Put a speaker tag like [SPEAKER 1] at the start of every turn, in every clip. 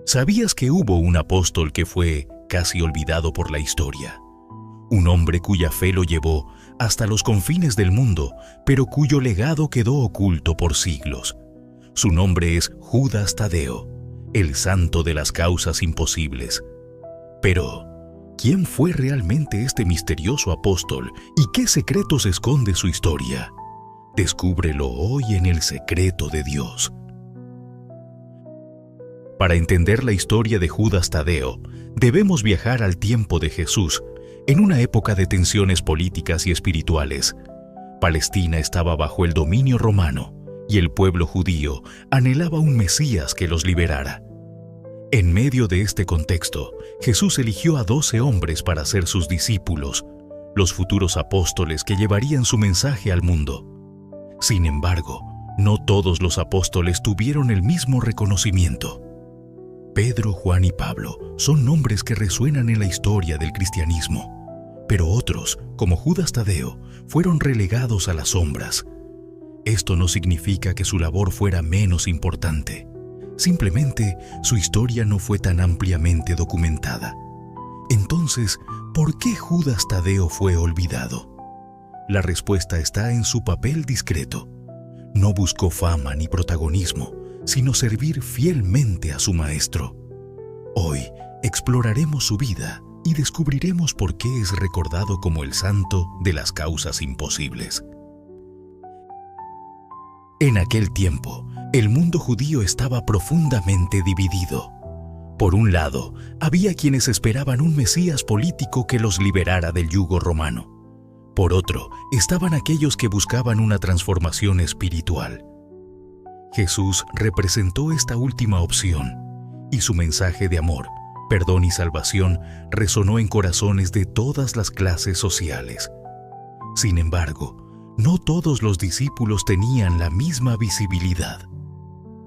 [SPEAKER 1] ¿Sabías que hubo un apóstol que fue casi olvidado por la historia? Un hombre cuya fe lo llevó hasta los confines del mundo, pero cuyo legado quedó oculto por siglos. Su nombre es Judas Tadeo, el santo de las causas imposibles. Pero, ¿quién fue realmente este misterioso apóstol y qué secretos esconde su historia? Descúbrelo hoy en El Secreto de Dios. Para entender la historia de Judas Tadeo, debemos viajar al tiempo de Jesús, en una época de tensiones políticas y espirituales. Palestina estaba bajo el dominio romano y el pueblo judío anhelaba un Mesías que los liberara. En medio de este contexto, Jesús eligió a 12 hombres para ser sus discípulos, los futuros apóstoles que llevarían su mensaje al mundo. Sin embargo, no todos los apóstoles tuvieron el mismo reconocimiento. Pedro, Juan y Pablo son nombres que resuenan en la historia del cristianismo, pero otros, como Judas Tadeo, fueron relegados a las sombras. Esto no significa que su labor fuera menos importante. Simplemente, su historia no fue tan ampliamente documentada. Entonces, ¿por qué Judas Tadeo fue olvidado? La respuesta está en su papel discreto. No buscó fama ni protagonismo, sino servir fielmente a su maestro. Hoy exploraremos su vida y descubriremos por qué es recordado como el santo de las causas imposibles. En aquel tiempo, el mundo judío estaba profundamente dividido. Por un lado, había quienes esperaban un Mesías político que los liberara del yugo romano. Por otro, estaban aquellos que buscaban una transformación espiritual. Jesús representó esta última opción, y su mensaje de amor, perdón y salvación resonó en corazones de todas las clases sociales. Sin embargo, no todos los discípulos tenían la misma visibilidad.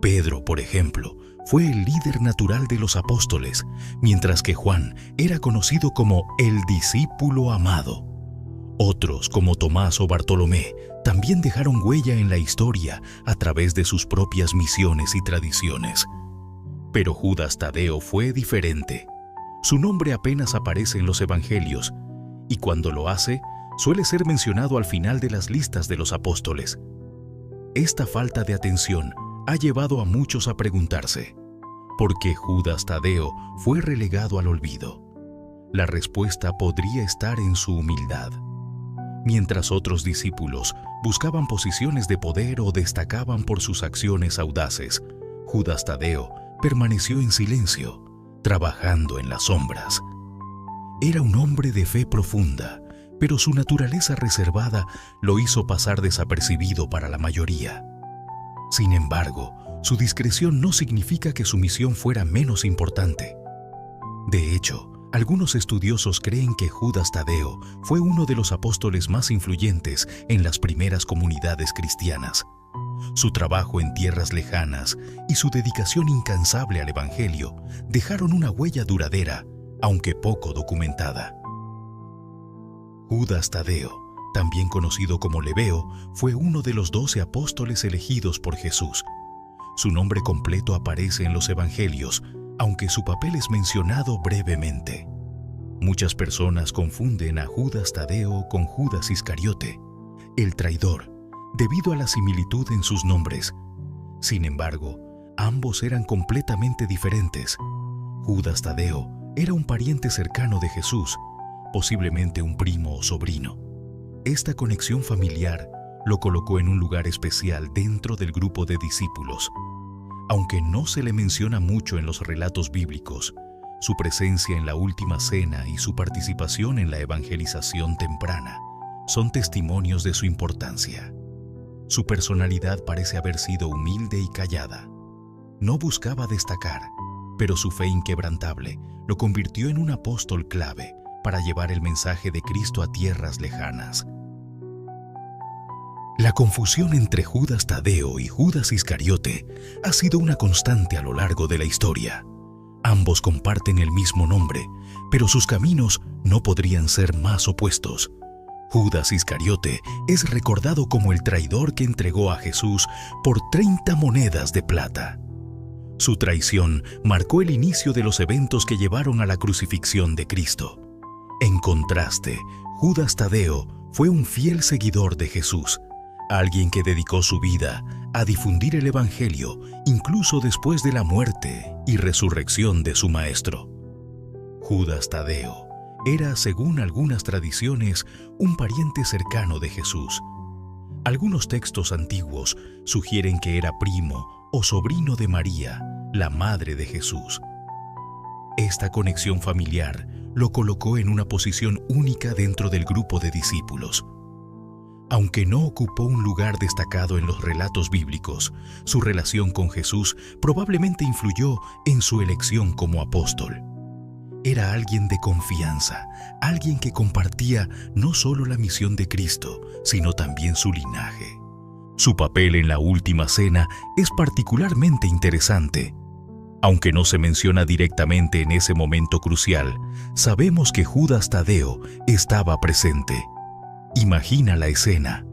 [SPEAKER 1] Pedro, por ejemplo, fue el líder natural de los apóstoles, mientras que Juan era conocido como el discípulo amado. Otros, como Tomás o Bartolomé, también dejaron huella en la historia a través de sus propias misiones y tradiciones. Pero Judas Tadeo fue diferente. Su nombre apenas aparece en los evangelios, y cuando lo hace, suele ser mencionado al final de las listas de los apóstoles. Esta falta de atención ha llevado a muchos a preguntarse, ¿por qué Judas Tadeo fue relegado al olvido? La respuesta podría estar en su humildad. Mientras otros discípulos buscaban posiciones de poder o destacaban por sus acciones audaces, Judas Tadeo permaneció en silencio, trabajando en las sombras. Era un hombre de fe profunda, pero su naturaleza reservada lo hizo pasar desapercibido para la mayoría. Sin embargo, su discreción no significa que su misión fuera menos importante. De hecho, algunos estudiosos creen que Judas Tadeo fue uno de los apóstoles más influyentes en las primeras comunidades cristianas. Su trabajo en tierras lejanas y su dedicación incansable al Evangelio dejaron una huella duradera, aunque poco documentada. Judas Tadeo, también conocido como Lebeo, fue uno de los 12 apóstoles elegidos por Jesús. Su nombre completo aparece en los Evangelios, aunque su papel es mencionado brevemente. Muchas personas confunden a Judas Tadeo con Judas Iscariote, el traidor, debido a la similitud en sus nombres. Sin embargo, ambos eran completamente diferentes. Judas Tadeo era un pariente cercano de Jesús, posiblemente un primo o sobrino. Esta conexión familiar lo colocó en un lugar especial dentro del grupo de discípulos. Aunque no se le menciona mucho en los relatos bíblicos, su presencia en la última cena y su participación en la evangelización temprana son testimonios de su importancia. Su personalidad parece haber sido humilde y callada. No buscaba destacar, pero su fe inquebrantable lo convirtió en un apóstol clave para llevar el mensaje de Cristo a tierras lejanas. La confusión entre Judas Tadeo y Judas Iscariote ha sido una constante a lo largo de la historia. Ambos comparten el mismo nombre, pero sus caminos no podrían ser más opuestos. Judas Iscariote es recordado como el traidor que entregó a Jesús por 30 monedas de plata. Su traición marcó el inicio de los eventos que llevaron a la crucifixión de Cristo. En contraste, Judas Tadeo fue un fiel seguidor de Jesús, alguien que dedicó su vida a difundir el Evangelio incluso después de la muerte y resurrección de su maestro. Judas Tadeo era, según algunas tradiciones, un pariente cercano de Jesús. Algunos textos antiguos sugieren que era primo o sobrino de María, la madre de Jesús. Esta conexión familiar lo colocó en una posición única dentro del grupo de discípulos. Aunque no ocupó un lugar destacado en los relatos bíblicos, su relación con Jesús probablemente influyó en su elección como apóstol. Era alguien de confianza, alguien que compartía no solo la misión de Cristo, sino también su linaje. Su papel en la última cena es particularmente interesante. Aunque no se menciona directamente en ese momento crucial, sabemos que Judas Tadeo estaba presente. Imagina la escena.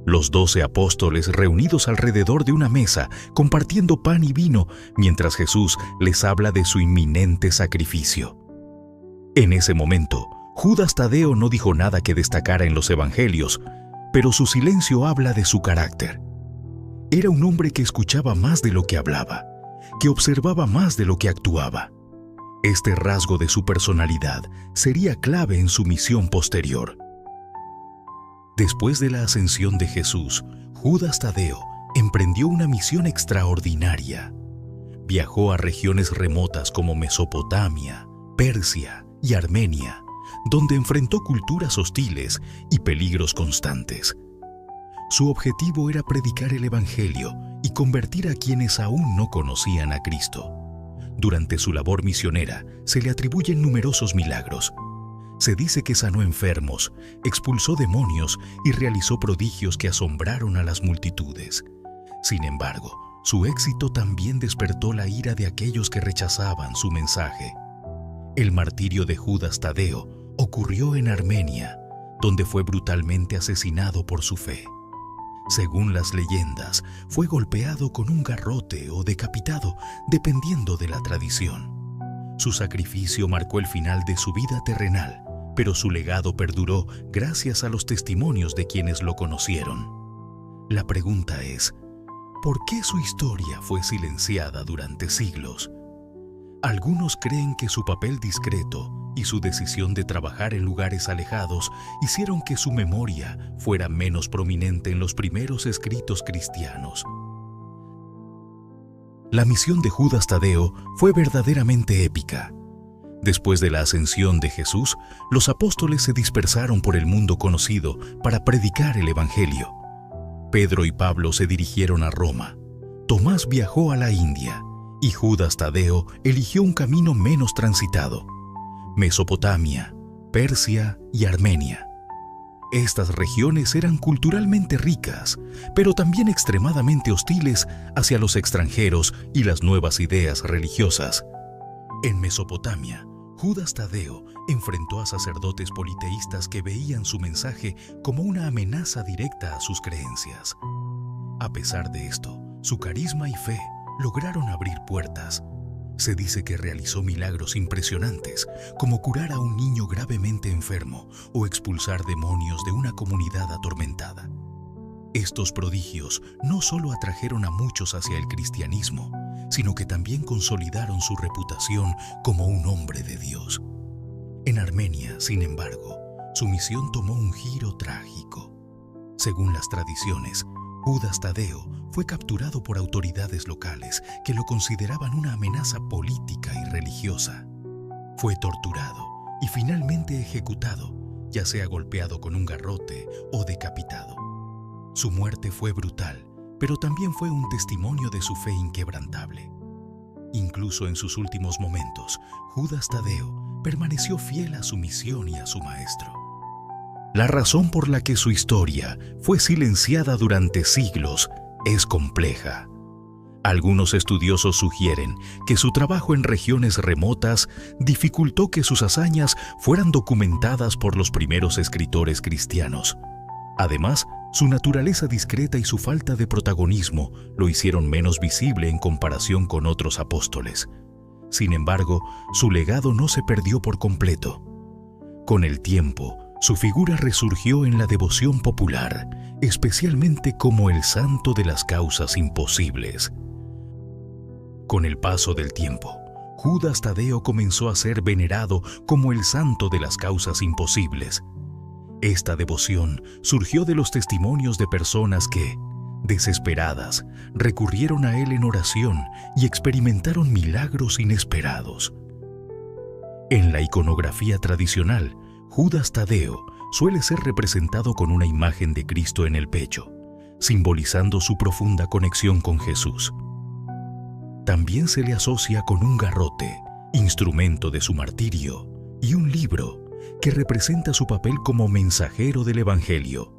[SPEAKER 1] Los 12 apóstoles reunidos alrededor de una mesa, compartiendo pan y vino, mientras Jesús les habla de su inminente sacrificio. En ese momento, Judas Tadeo no dijo nada que destacara en los evangelios, pero su silencio habla de su carácter. Era un hombre que escuchaba más de lo que hablaba, que observaba más de lo que actuaba. Este rasgo de su personalidad sería clave en su misión posterior. Después de la ascensión de Jesús, Judas Tadeo emprendió una misión extraordinaria. Viajó a regiones remotas como Mesopotamia, Persia y Armenia, donde enfrentó culturas hostiles y peligros constantes. Su objetivo era predicar el Evangelio y convertir a quienes aún no conocían a Cristo. Durante su labor misionera se le atribuyen numerosos milagros. Se dice que sanó enfermos, expulsó demonios y realizó prodigios que asombraron a las multitudes. Sin embargo, su éxito también despertó la ira de aquellos que rechazaban su mensaje. El martirio de Judas Tadeo ocurrió en Armenia, donde fue brutalmente asesinado por su fe. Según las leyendas, fue golpeado con un garrote o decapitado, dependiendo de la tradición. Su sacrificio marcó el final de su vida terrenal, pero su legado perduró gracias a los testimonios de quienes lo conocieron. La pregunta es, ¿por qué su historia fue silenciada durante siglos? Algunos creen que su papel discreto y su decisión de trabajar en lugares alejados hicieron que su memoria fuera menos prominente en los primeros escritos cristianos. La misión de Judas Tadeo fue verdaderamente épica. Después de la ascensión de Jesús, los apóstoles se dispersaron por el mundo conocido para predicar el Evangelio. Pedro y Pablo se dirigieron a Roma. Tomás viajó a la India y Judas Tadeo eligió un camino menos transitado: Mesopotamia, Persia y Armenia. Estas regiones eran culturalmente ricas, pero también extremadamente hostiles hacia los extranjeros y las nuevas ideas religiosas. En Mesopotamia, Judas Tadeo enfrentó a sacerdotes politeístas que veían su mensaje como una amenaza directa a sus creencias. A pesar de esto, su carisma y fe lograron abrir puertas. Se dice que realizó milagros impresionantes, como curar a un niño gravemente enfermo o expulsar demonios de una comunidad atormentada. Estos prodigios no solo atrajeron a muchos hacia el cristianismo, sino que también consolidaron su reputación como un hombre de Dios. En Armenia, sin embargo, su misión tomó un giro trágico. Según las tradiciones, Judas Tadeo fue capturado por autoridades locales que lo consideraban una amenaza política y religiosa. Fue torturado y finalmente ejecutado, ya sea golpeado con un garrote o decapitado. Su muerte fue brutal, pero también fue un testimonio de su fe inquebrantable. Incluso en sus últimos momentos, Judas Tadeo permaneció fiel a su misión y a su maestro. La razón por la que su historia fue silenciada durante siglos es compleja. Algunos estudiosos sugieren que su trabajo en regiones remotas dificultó que sus hazañas fueran documentadas por los primeros escritores cristianos. Además, Su naturaleza discreta y su falta de protagonismo lo hicieron menos visible en comparación con otros apóstoles. Sin embargo, su legado no se perdió por completo. Con el tiempo, su figura resurgió en la devoción popular, especialmente como el santo de las causas imposibles. Con el paso del tiempo, Judas Tadeo comenzó a ser venerado como el santo de las causas imposibles. Esta devoción surgió de los testimonios de personas que, desesperadas, recurrieron a él en oración y experimentaron milagros inesperados. En la iconografía tradicional, Judas Tadeo suele ser representado con una imagen de Cristo en el pecho, simbolizando su profunda conexión con Jesús. También se le asocia con un garrote, instrumento de su martirio, y un libro que representa su papel como mensajero del Evangelio.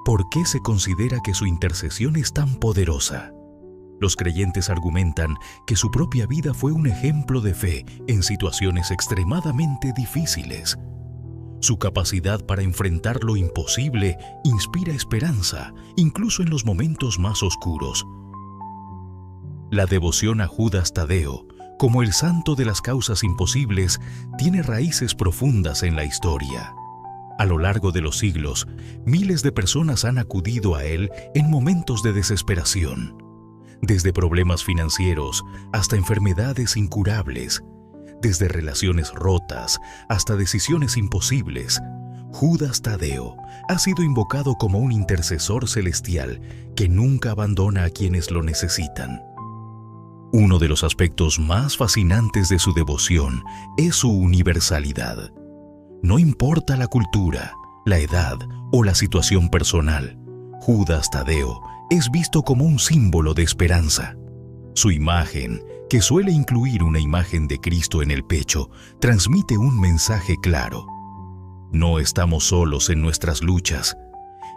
[SPEAKER 1] ¿Por qué se considera que su intercesión es tan poderosa? Los creyentes argumentan que su propia vida fue un ejemplo de fe en situaciones extremadamente difíciles. Su capacidad para enfrentar lo imposible inspira esperanza, incluso en los momentos más oscuros. La devoción a Judas Tadeo, como el santo de las causas imposibles, tiene raíces profundas en la historia. A lo largo de los siglos, miles de personas han acudido a él en momentos de desesperación. Desde problemas financieros hasta enfermedades incurables, desde relaciones rotas hasta decisiones imposibles, Judas Tadeo ha sido invocado como un intercesor celestial que nunca abandona a quienes lo necesitan. Uno de los aspectos más fascinantes de su devoción es su universalidad. No importa la cultura, la edad o la situación personal, Judas Tadeo es visto como un símbolo de esperanza. Su imagen, que suele incluir una imagen de Cristo en el pecho, transmite un mensaje claro. No estamos solos en nuestras luchas.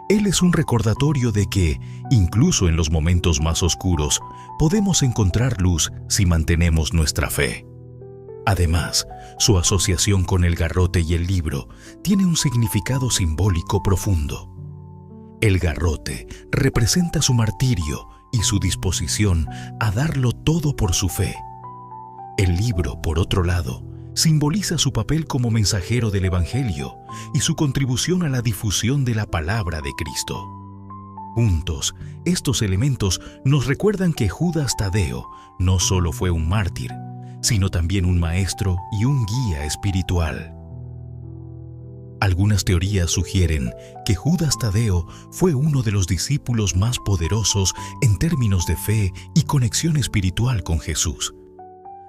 [SPEAKER 1] Él es un recordatorio de que, incluso en los momentos más oscuros, podemos encontrar luz si mantenemos nuestra fe. Además, su asociación con el garrote y el libro tiene un significado simbólico profundo. El garrote representa su martirio y su disposición a darlo todo por su fe. El libro, por otro lado, simboliza su papel como mensajero del Evangelio y su contribución a la difusión de la palabra de Cristo. Juntos, estos elementos nos recuerdan que Judas Tadeo no solo fue un mártir, sino también un maestro y un guía espiritual. Algunas teorías sugieren que Judas Tadeo fue uno de los discípulos más poderosos en términos de fe y conexión espiritual con Jesús.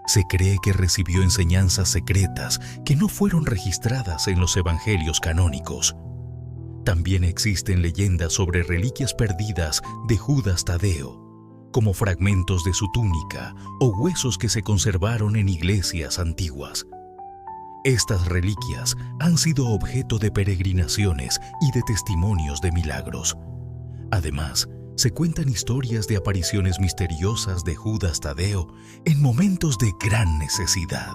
[SPEAKER 1] Se cree que recibió enseñanzas secretas que no fueron registradas en los evangelios canónicos. También existen leyendas sobre reliquias perdidas de Judas Tadeo, como fragmentos de su túnica o huesos que se conservaron en iglesias antiguas. Estas reliquias han sido objeto de peregrinaciones y de testimonios de milagros. Además, se cuentan historias de apariciones misteriosas de Judas Tadeo en momentos de gran necesidad.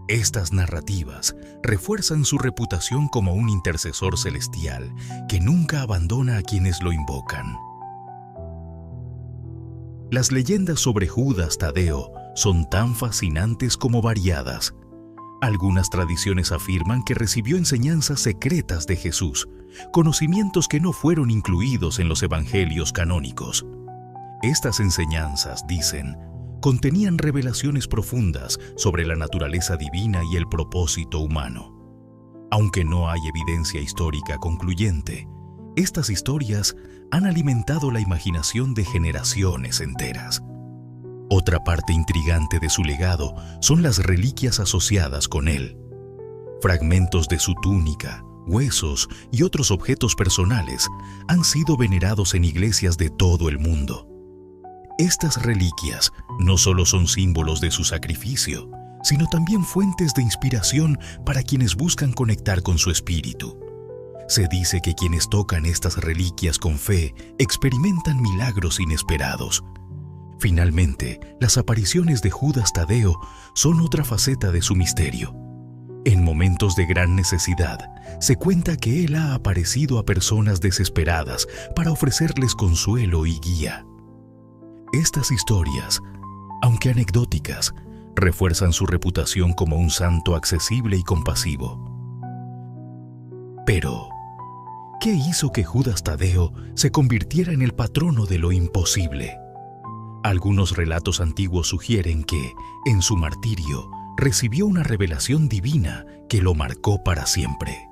[SPEAKER 1] Estas narrativas refuerzan su reputación como un intercesor celestial que nunca abandona a quienes lo invocan. Las leyendas sobre Judas Tadeo son tan fascinantes como variadas. Algunas tradiciones afirman que recibió enseñanzas secretas de Jesús, conocimientos que no fueron incluidos en los evangelios canónicos. Estas enseñanzas, dicen, contenían revelaciones profundas sobre la naturaleza divina y el propósito humano. Aunque no hay evidencia histórica concluyente, estas historias han alimentado la imaginación de generaciones enteras. Otra parte intrigante de su legado son las reliquias asociadas con él. Fragmentos de su túnica, huesos y otros objetos personales han sido venerados en iglesias de todo el mundo. Estas reliquias no solo son símbolos de su sacrificio, sino también fuentes de inspiración para quienes buscan conectar con su espíritu. Se dice que quienes tocan estas reliquias con fe experimentan milagros inesperados. Finalmente, las apariciones de Judas Tadeo son otra faceta de su misterio. En momentos de gran necesidad, se cuenta que Él ha aparecido a personas desesperadas para ofrecerles consuelo y guía. Estas historias, aunque anecdóticas, refuerzan su reputación como un santo accesible y compasivo. Pero, ¿qué hizo que Judas Tadeo se convirtiera en el patrono de lo imposible? Algunos relatos antiguos sugieren que, en su martirio, recibió una revelación divina que lo marcó para siempre.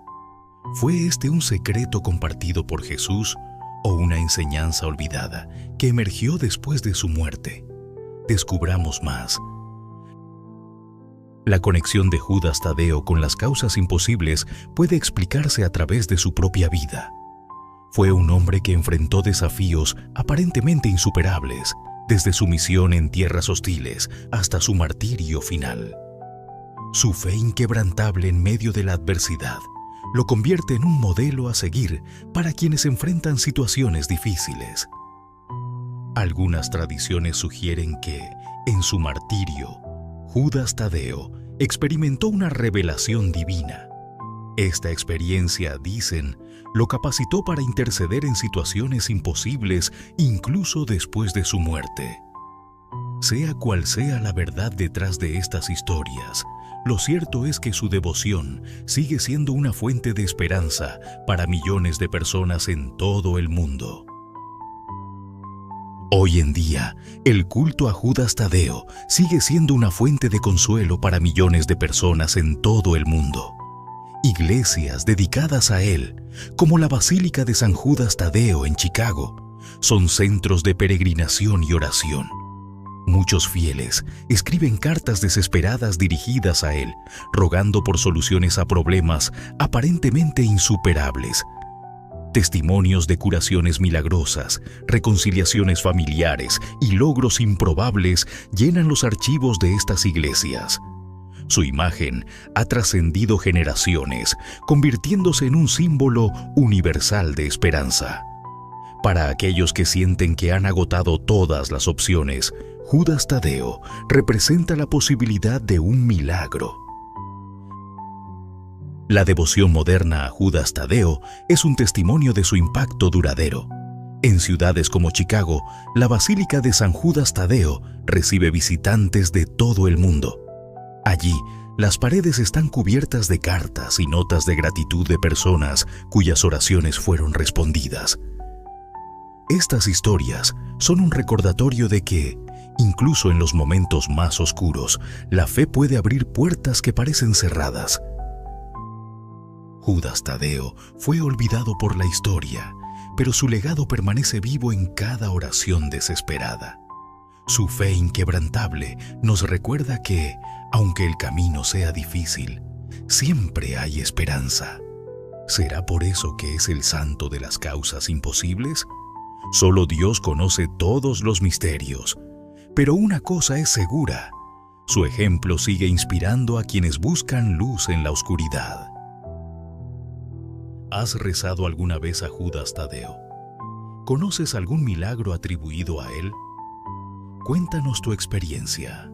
[SPEAKER 1] ¿Fue este un secreto compartido por Jesús o una enseñanza olvidada que emergió después de su muerte? Descubramos más. La conexión de Judas Tadeo con las causas imposibles puede explicarse a través de su propia vida. Fue un hombre que enfrentó desafíos aparentemente insuperables, desde su misión en tierras hostiles hasta su martirio final. Su fe inquebrantable en medio de la adversidad lo convierte en un modelo a seguir para quienes enfrentan situaciones difíciles. Algunas tradiciones sugieren que, en su martirio, Judas Tadeo experimentó una revelación divina. Esta experiencia, dicen, lo capacitó para interceder en situaciones imposibles incluso después de su muerte. Sea cual sea la verdad detrás de estas historias, lo cierto es que su devoción sigue siendo una fuente de esperanza para millones de personas en todo el mundo. Hoy en día, el culto a Judas Tadeo sigue siendo una fuente de consuelo para millones de personas en todo el mundo. Iglesias dedicadas a él, como la Basílica de San Judas Tadeo en Chicago, son centros de peregrinación y oración. Muchos fieles escriben cartas desesperadas dirigidas a él, rogando por soluciones a problemas aparentemente insuperables. Testimonios de curaciones milagrosas, reconciliaciones familiares y logros improbables llenan los archivos de estas iglesias. Su imagen ha trascendido generaciones, convirtiéndose en un símbolo universal de esperanza. Para aquellos que sienten que han agotado todas las opciones, Judas Tadeo representa la posibilidad de un milagro. La devoción moderna a Judas Tadeo es un testimonio de su impacto duradero. En ciudades como Chicago, la Basílica de San Judas Tadeo recibe visitantes de todo el mundo. Allí, las paredes están cubiertas de cartas y notas de gratitud de personas cuyas oraciones fueron respondidas. Estas historias son un recordatorio de que, incluso en los momentos más oscuros, la fe puede abrir puertas que parecen cerradas. Judas Tadeo fue olvidado por la historia, pero su legado permanece vivo en cada oración desesperada. Su fe inquebrantable nos recuerda que, aunque el camino sea difícil, siempre hay esperanza. ¿Será por eso que es el santo de las causas imposibles? Solo Dios conoce todos los misterios, pero una cosa es segura: su ejemplo sigue inspirando a quienes buscan luz en la oscuridad. ¿Has rezado alguna vez a Judas Tadeo? ¿Conoces algún milagro atribuido a él? Cuéntanos tu experiencia.